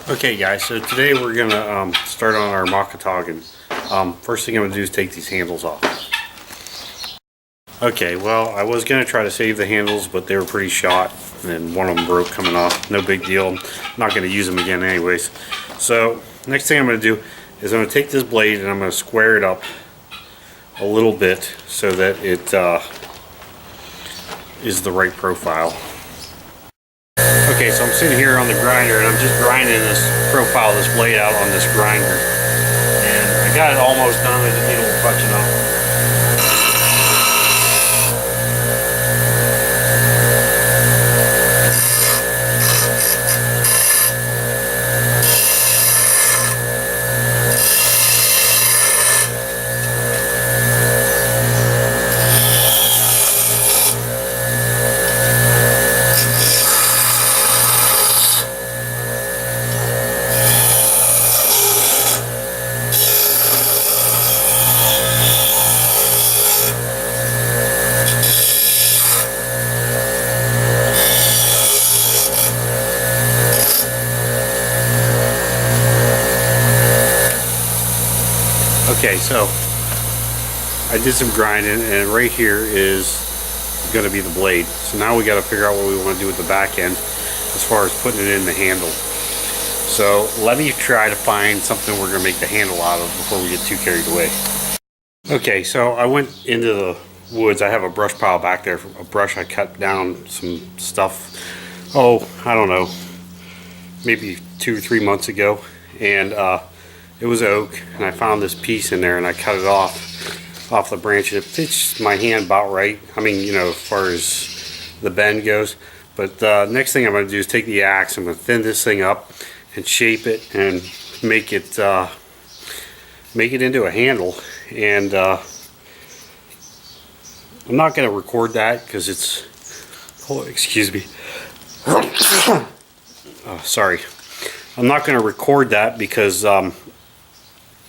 Okay guys, so today we're going to start on our Mocotaugan. First thing I'm going to do is take these handles off. Okay, well I was going to try to save the handles, but they were pretty shot and one of them broke coming off. No big deal. I'm not going to use them again anyways. So next thing I'm going to do is I'm going to take this blade and I'm going to square it up a little bit so that it is the right profile. Okay, so I'm sitting here on the grinder and I'm just grinding this profile of this blade out on this grinder. And I got it almost done, I just need a little touching up. Okay, so I did some grinding and right here is going to be the blade. So now we got to figure out what we want to do with the back end as far as putting it in the handle. So let me try to find something we're going to make the handle out of before we get too carried away. Okay, so I went into the woods. I have a brush pile back there, a brush I cut down some stuff, oh, I don't know, maybe 2 or 3 months ago, and it was oak, and I found this piece in there and I cut it off the branch. It fits my hand about right. I mean, you know, as far as the bend goes. But next thing I'm going to do is take the axe. I'm going to thin this thing up and shape it and make it into a handle. And I'm not going to record that because it's, oh, excuse me. Oh, sorry. I'm not going to record that because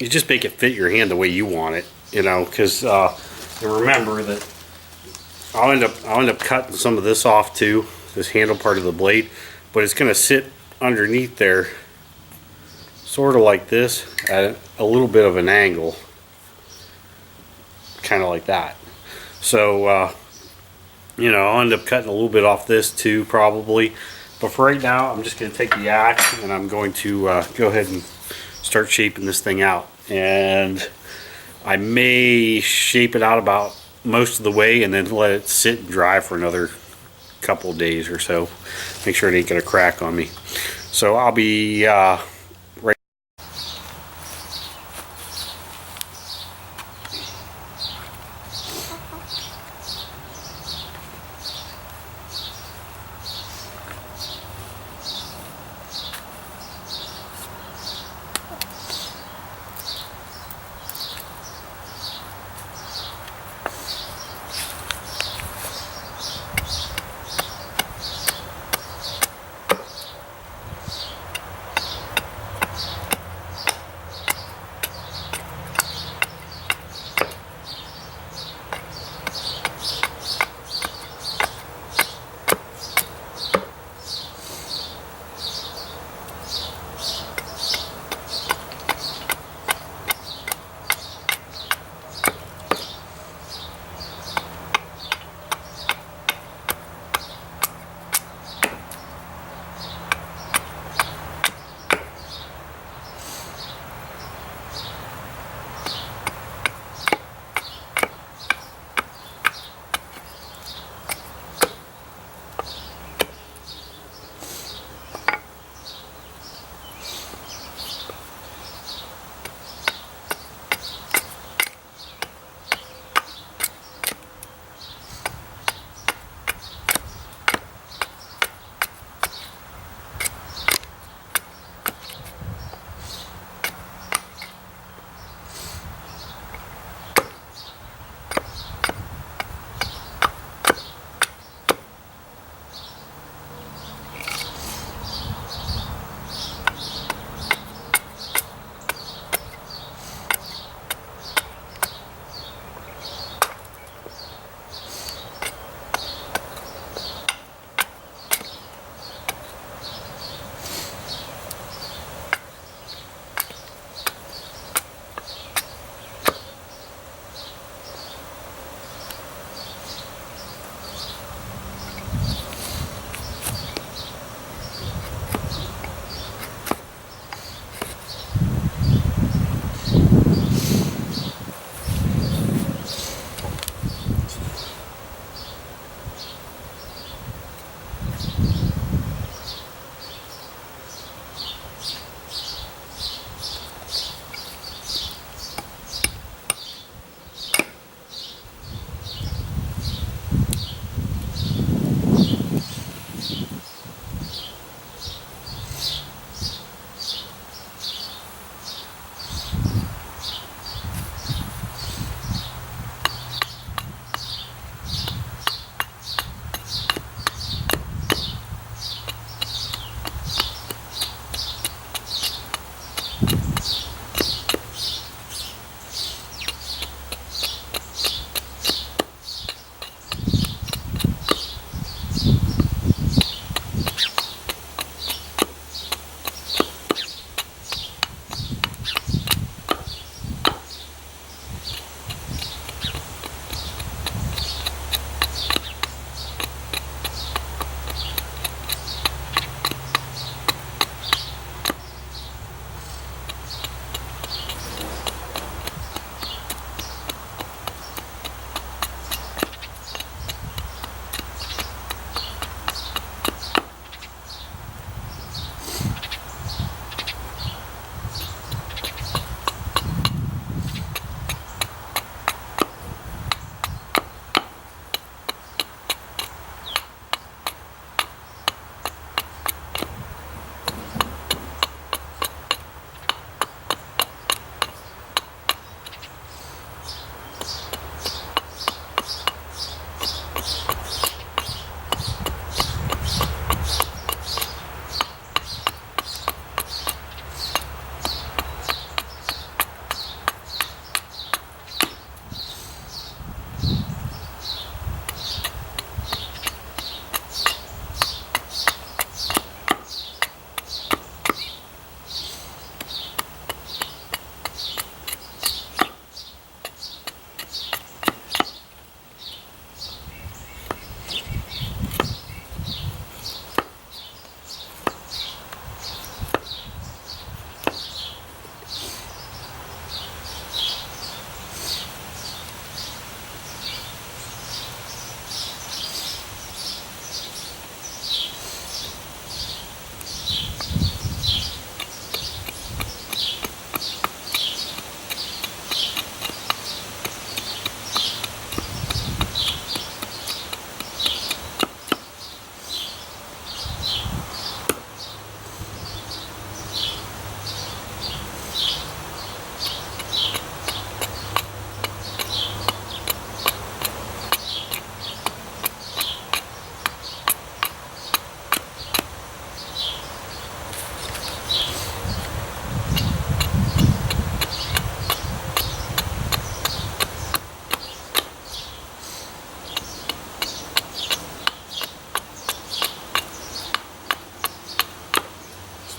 you just make it fit your hand the way you want it, you know, because remember that I'll end up cutting some of this off too, this handle part of the blade, but it's going to sit underneath there sort of like this at a little bit of an angle, kind of like that. So you know, I'll end up cutting a little bit off this too probably, but for right now I'm just going to take the axe and I'm going to go ahead and start shaping this thing out. And I may shape it out about most of the way and then let it sit and dry for another couple of days or so. Make sure it ain't gonna crack on me. So I'll be right.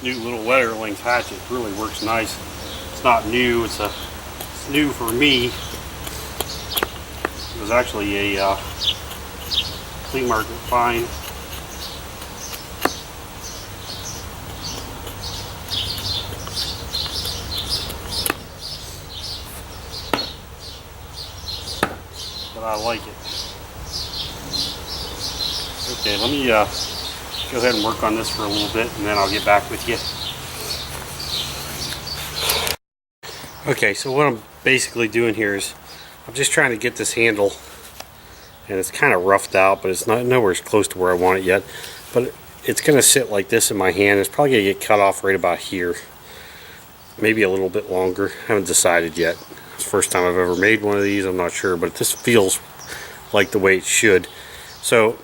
This new little Letterling hatchet really works nice. It's not new, it's new for me. It was actually a flea market find. But I like it. Okay, let me go ahead and work on this for a little bit, and then I'll get back with you. Okay, so what I'm basically doing here is I'm just trying to get this handle, and it's kind of roughed out, but it's not nowhere as close to where I want it yet. But it's going to sit like this in my hand. It's probably going to get cut off right about here, maybe a little bit longer. I haven't decided yet. It's the first time I've ever made one of these. I'm not sure, but this feels like the way it should. So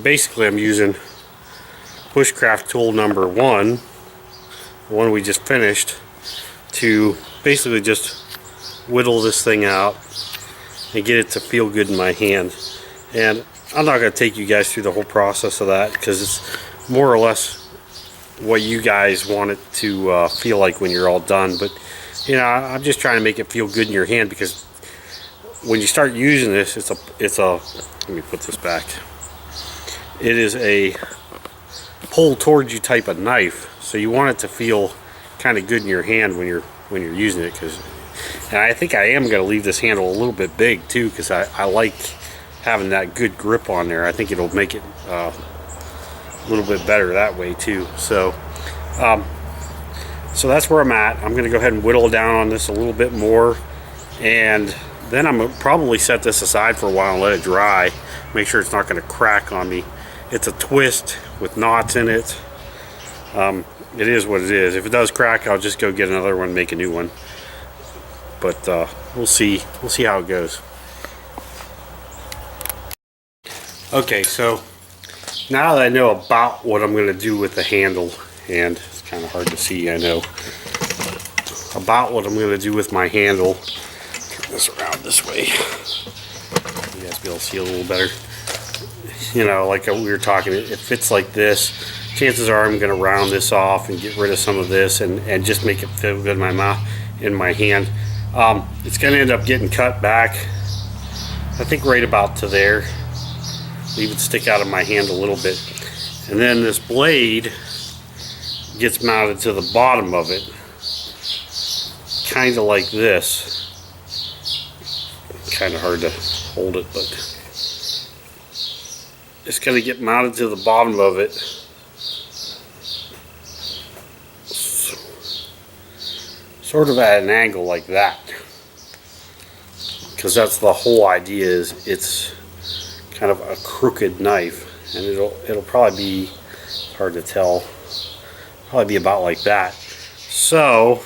basically I'm using Bushcraft tool number 1, the one we just finished, to basically just whittle this thing out and get it to feel good in my hand. And I'm not going to take you guys through the whole process of that, because it's more or less what you guys want it to feel like when you're all done. But you know, I'm just trying to make it feel good in your hand, because when you start using this, it's a let me put this back. It is a pull towards you type of knife, so you want it to feel kind of good in your hand when you're using it. And I think I am going to leave this handle a little bit big too, because I like having that good grip on there. I think it'll make it a little bit better that way too. So so that's where I'm at. I'm going to go ahead and whittle down on this a little bit more, and then I'm going to probably set this aside for a while and let it dry. Make sure it's not going to crack on me. It's a twist with knots in it. It is what it is. If it does crack, I'll just go get another one and make a new one. But we'll see. We'll see how it goes. Okay, so now that I know about what I'm going to do with the handle, and it's kind of hard to see, I know, about what I'm going to do with my handle. Turn this around this way. You guys be able to see a little better. You know, like we were talking, it fits like this. Chances are I'm going to round this off and get rid of some of this, and just make it feel good in my mouth, in my hand. It's going to end up getting cut back, I think right about to there. Leave it stick out of my hand a little bit. And then this blade gets mounted to the bottom of it, kind of like this. Kind of hard to hold it, but it's going to get mounted to the bottom of it, sort of at an angle like that, because that's the whole idea. Is it's kind of a crooked knife, and it'll probably be, hard to tell, probably be about like that. So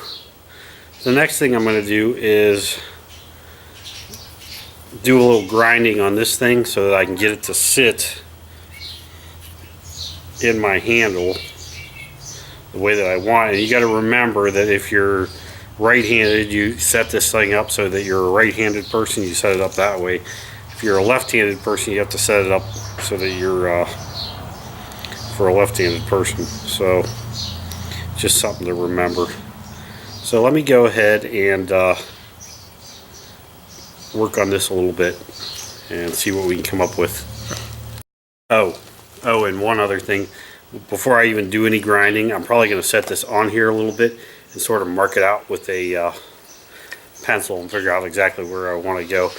the next thing I'm going to do is do a little grinding on this thing so that I can get it to sit in my handle the way that I want. And you got to remember that if you're right-handed, you set this thing up so that you're a right-handed person, you set it up that way. If you're a left-handed person, you have to set it up so that you're for a left-handed person. So just something to remember. So let me go ahead and work on this a little bit and see what we can come up with. Oh, and one other thing. Before I even do any grinding, I'm probably going to set this on here a little bit and sort of mark it out with a pencil and figure out exactly where I want to go.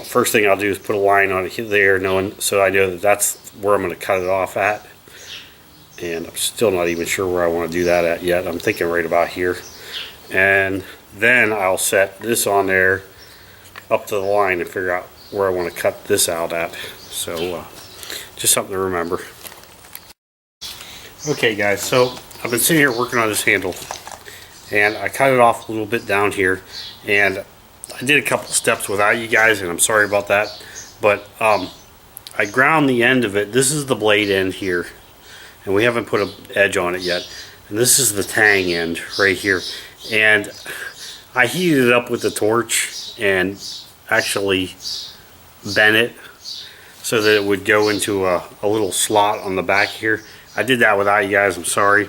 First thing I'll do is put a line on it there, so I know that that's where I'm going to cut it off at. And I'm still not even sure where I want to do that at yet. I'm thinking right about here. And then I'll set this on there up to the line and figure out where I want to cut this out at. So just something to remember. Okay guys, so I've been sitting here working on this handle, and I cut it off a little bit down here, and I did a couple steps without you guys, and I'm sorry about that, but I ground the end of it. This is the blade end here, and we haven't put an edge on it yet, and this is the tang end right here. And I heated it up with the torch and actually bent it so that it would go into a little slot on the back here. I did that without you guys, I'm sorry.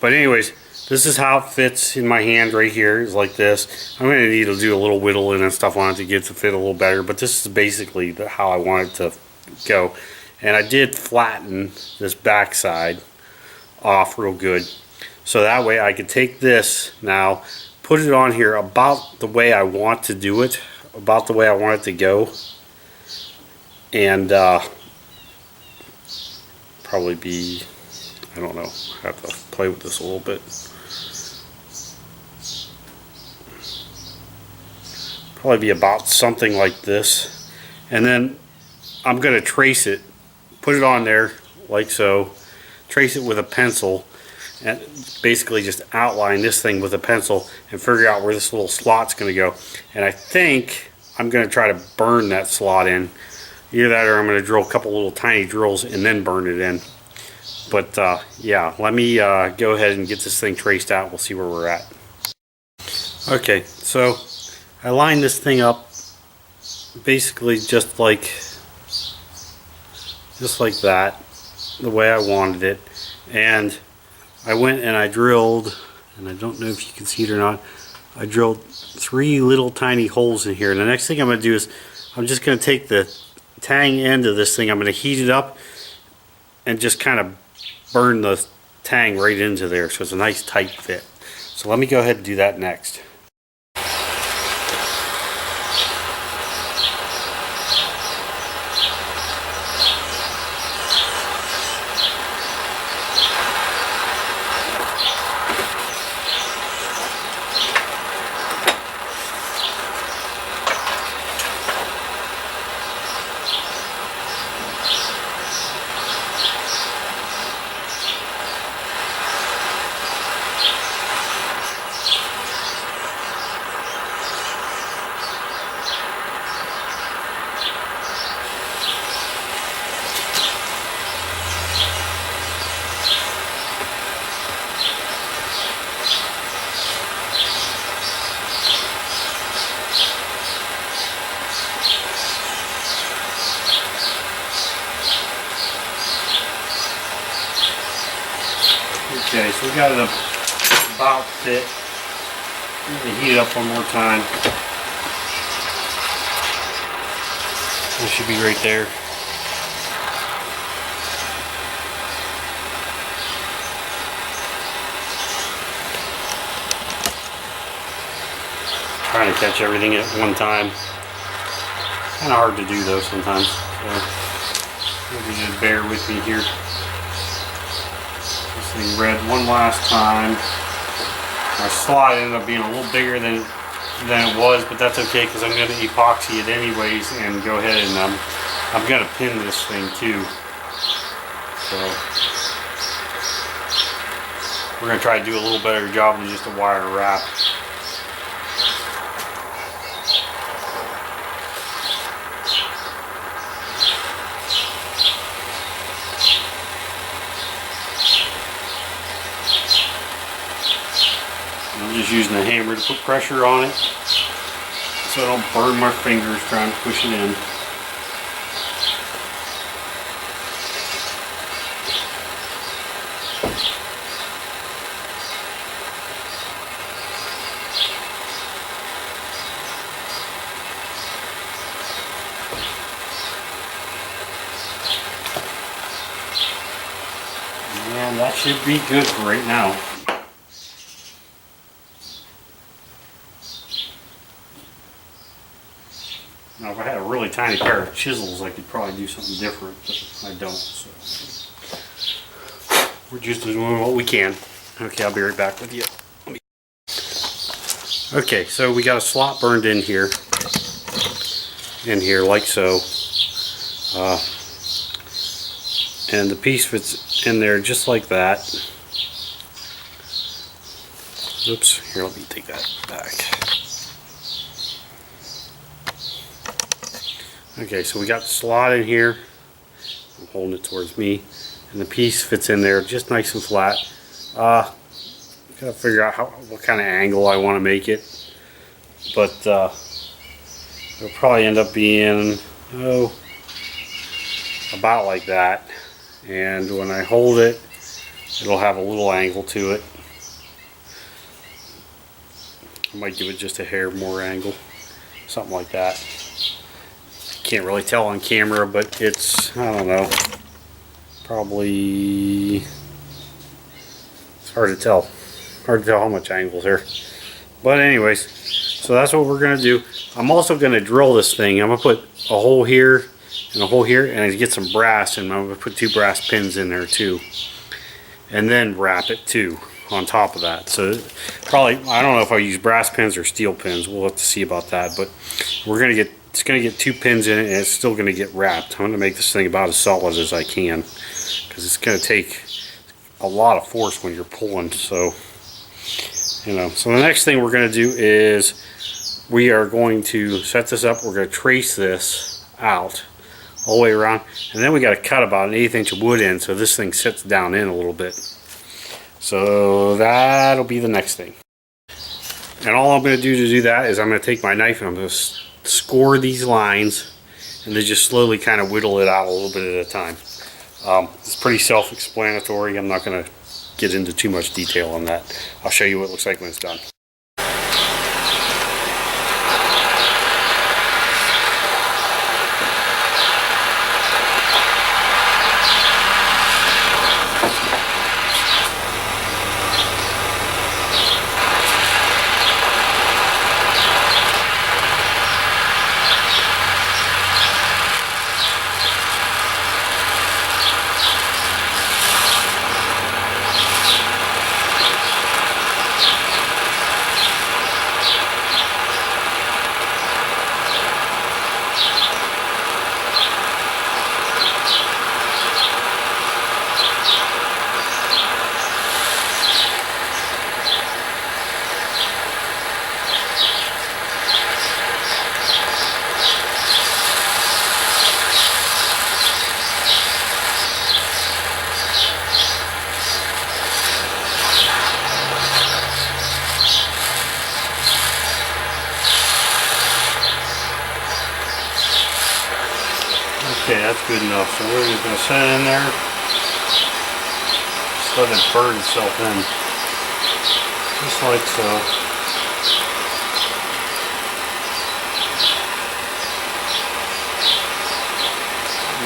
But anyways, this is how it fits in my hand right here. It's like this. I'm going to need to do a little whittling and stuff on it to get it to fit a little better. But this is basically how I want it to go. And I did flatten this back side off real good. So that way I could take this now, put it on here about the way I want to do it. About the way I want it to go. And probably be, I don't know, I have to play with this a little bit. Probably be about something like this. And then I'm going to trace it, put it on there like so, trace it with a pencil, and basically just outline this thing with a pencil and figure out where this little slot's going to go. And I think I'm going to try to burn that slot in. Either that or I'm going to drill a couple little tiny drills and then burn it in. But yeah, let me go ahead and get this thing traced out. We'll see where we're at. Okay, so I lined this thing up basically just like that, the way I wanted it. And I went and I drilled, and I don't know if you can see it or not, I drilled 3 little tiny holes in here. And the next thing I'm going to do is I'm just going to take the tang end of this thing, I'm going to heat it up and just kind of burn the tang right into there so it's a nice tight fit. So let me go ahead and do that next. Okay, so we got it about fit. I'm going to heat it up one more time. It should be right there. Trying to catch everything at one time. Kind of hard to do though sometimes. So maybe just bear with me here. This thing read one last time. My slot ended up being a little bigger than it was, but that's okay because I'm going to epoxy it anyways and go ahead and I'm going to pin this thing too. So we're going to try to do a little better job than just a wire wrap. I'm just using a hammer to put pressure on it so I don't burn my fingers trying to push it in. And that should be good for right now. Now, if I had a really tiny pair of chisels, I could probably do something different, but I don't. So we're just doing what we can. Okay, I'll be right back with you. Okay, so we got a slot burned in here like so. And the piece fits in there just like that. Oops, here, let me take that back. Okay, so we got the slot in here. I'm holding it towards me. And the piece fits in there just nice and flat. Gotta figure out what kind of angle I want to make it. But it'll probably end up being, about like that. And when I hold it, it'll have a little angle to it. I might give it just a hair more angle, something like that. Can't really tell on camera, but it's, I don't know, probably, it's hard to tell. Hard to tell how much angles there. But anyways, so that's what we're going to do. I'm also going to drill this thing. I'm going to put a hole here and a hole here, and I get some brass, and I'm going to put 2 brass pins in there too. And then wrap it too on top of that. So probably, I don't know if I use brass pins or steel pins. We'll have to see about that. But we're going to get, it's going to get 2 pins in it, and it's still going to get wrapped. I'm going to make this thing about as solid as I can, because it's going to take a lot of force when you're pulling. So, you know, so the next thing we're going to do is we are going to set this up. We're going to trace this out all the way around, and then we got to cut about an 1/8 inch of wood in so this thing sits down in a little bit. So that'll be the next thing. And all I'm going to do that is I'm going to take my knife and I'm going to score these lines and then just slowly kind of whittle it out a little bit at a time. It's pretty self-explanatory. I'm not going to get into too much detail on that. I'll show you what it looks like when it's done. Okay, that's good enough. So we're just going to set it in there. Just let it burn itself in. Just like so.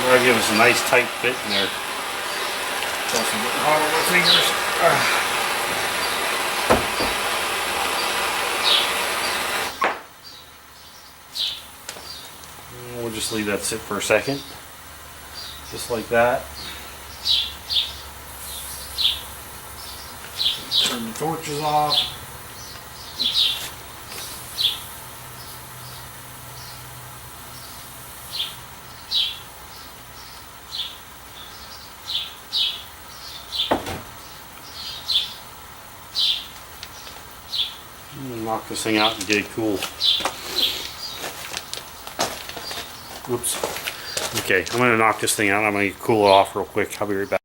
That'll give us a nice tight fit in there. Plus I'm getting hot on my fingers. We'll just leave that sit for a second, just like that. Turn the torches off. I'm gonna knock this thing out and get it cool. Oops. Okay, I'm going to knock this thing out. I'm going to cool it off real quick. I'll be right back.